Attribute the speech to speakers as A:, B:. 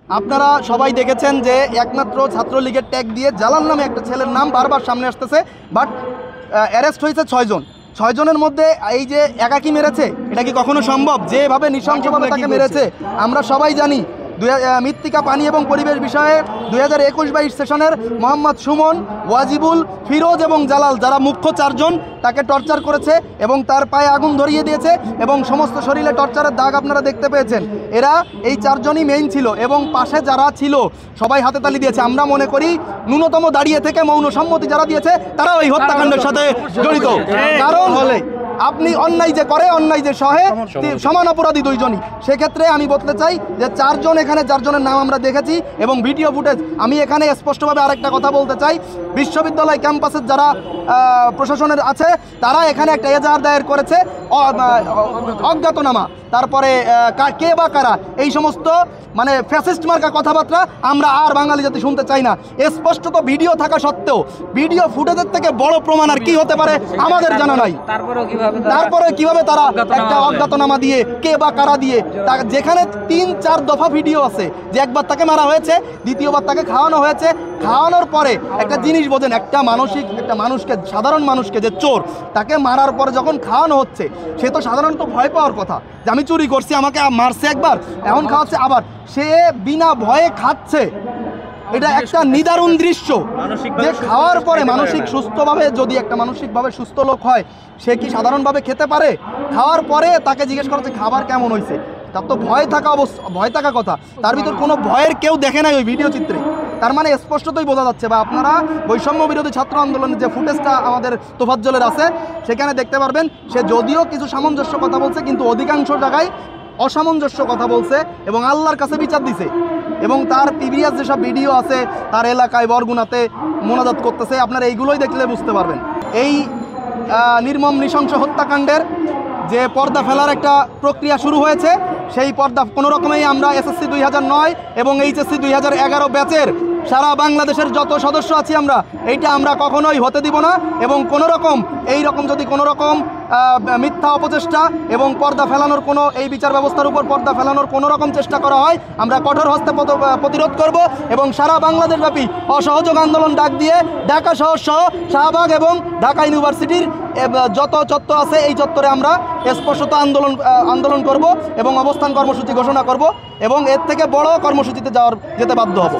A: আপনারা সবাই দেখেছেন যে একমাত্র ছাত্রলীগের ট্যাগ দিয়ে জালাল নামে একটা ছেলের নাম বারবার সামনে আসতেছে, বাট অ্যারেস্ট হয়েছে 6 জন। 6 জনের মধ্যে এই যে একাকি মেরেছে, এটা কি কখনো সম্ভব? যেভাবে নৃশংসভাবে তাকে মেরেছে আমরা সবাই জানি। মৃত্তিকা, পানি এবং পরিবেশ বিষয়ে 2021-22 সেশনের মোহাম্মদ সুমন, ওয়াজিবুল, ফিরোজ এবং জালাল, যারা মুখ্য 4 জন, তাকে টর্চার করেছে এবং তার পায়ে আগুন ধরিয়ে দিয়েছে এবং সমস্ত শরীরে টর্চারের দাগ আপনারা দেখতে পেয়েছেন। এরা এই 4 জনই মেইন ছিল এবং পাশে যারা ছিল সবাই হাতে তালি দিয়েছে। আমরা মনে করি ন্যূনতম দাঁড়িয়ে থেকে মৌন সম্মতি যারা দিয়েছে তারা ওই হত্যাকাণ্ডের সাথে জড়িত। কারণ আপনি অন্যায় যে করে, অন্যায় যে সহে, সমান অপরাধী 2 জনই। সেক্ষেত্রে আমি বলতে চাই যে 4 জন, এখানে 4 জনের নাম আমরা দেখেছি এবং ভিডিও ফুটেজ। আমি এখানে স্পষ্টভাবে আরেকটা কথা বলতে চাই, বিশ্ববিদ্যালয় ক্যাম্পাসের যারা প্রশাসনের আছে তারা এখানে একটা এজাহার দায়ের করেছে অজ্ঞাতনামা, তারপরে কে বা কারা, এই সমস্ত মানে ফ্যাসিস্ট মার্কা কথাবার্তা আমরা আর বাঙালি জাতি শুনতে চাই না। স্পষ্টত ভিডিও থাকা সত্ত্বেও ভিডিও ফুটেজের থেকে বড় প্রমাণ আর কি হতে পারে আমাদের জানা নাই। তারপরে কিভাবে তারা একটা অজ্ঞাতনামা দিয়ে, কে বা কারা দিয়ে, যেখানে 3-4 দফা ভিডিও আছে যে একবার তাকে মারা হয়েছে, দ্বিতীয়বার তাকে খাওয়ানো হয়েছে। খাওয়ানোর পরে একটা জিনিস বোঝেন, একটা মানুষকে, সাধারণ মানুষকে, যে চোর, তাকে মারার পরে যখন খাওয়ানো হচ্ছে সে তো সাধারণত ভয় পাওয়ার কথা যে আমি চুরি করছি, আমাকে মারছে একবার, এখন খাওয়াচ্ছে আবার, সে বিনা ভয়ে খাচ্ছে। এটা একটা নিদারুণ দৃশ্য যে খাওয়ার পরে মানসিক সুস্থভাবে, যদি একটা মানসিকভাবে সুস্থ লোক হয় সে কি সাধারণভাবে খেতে পারে? খাওয়ার পরে তাকে জিজ্ঞেস করা যে খাবার কেমন হয়েছে, তার তো ভয় থাকা কথা। তার ভিতর কোনো ভয়ের কেউ দেখে নাই ওই ভিডিও চিত্রে। তার মানে স্পষ্টতই বোঝা যাচ্ছে, বা আপনারা বৈষম্য বিরোধী ছাত্র আন্দোলনের যে ফুটেজটা আমাদের তোফাজ্জলের আছে সেখানে দেখতে পারবেন, সে যদিও কিছু সামঞ্জস্য কথা বলছে কিন্তু অধিকাংশ জায়গায় অসামঞ্জস্য কথা বলছে এবং আল্লাহর কাছে বিচার দিছে। এবং তার প্রিভিয়াস যেসব ভিডিও আছে, তার এলাকায় বরগুনাতে মোনাজাত করতেছে, আপনারা এইগুলোই দেখলে বুঝতে পারবেন। এই নির্মম নৃশংস হত্যাকাণ্ডের যে পর্দা ফেলার একটা প্রক্রিয়া শুরু হয়েছে, সেই পর্দা কোনো রকমেই আমরা এসএসসি 2009 এবং এইচএসসি 2011 ব্যাচের সারা বাংলাদেশের যত সদস্য আছি আমরা কখনোই হতে দিব না। এবং কোনো রকম যদি কোনো রকম মিথ্যা অপচেষ্টা এবং পর্দা ফেলানোর কোনো, এই বিচার ব্যবস্থার উপর পর্দা ফেলানোর কোনো রকম চেষ্টা করা হয়, আমরা কঠোর হস্তে প্রতিরোধ করব এবং সারা বাংলাদেশব্যাপী অসহযোগ আন্দোলন ডাক দিয়ে ঢাকা শহর সহ শাহবাগ এবং ঢাকা ইউনিভার্সিটির যত চত্বর আছে এই চত্বরে আমরা স্পষ্টত আন্দোলন করব এবং অবস্থান কর্মসূচি ঘোষণা করব এবং এর থেকে বড় কর্মসূচিতে যেতে বাধ্য হব।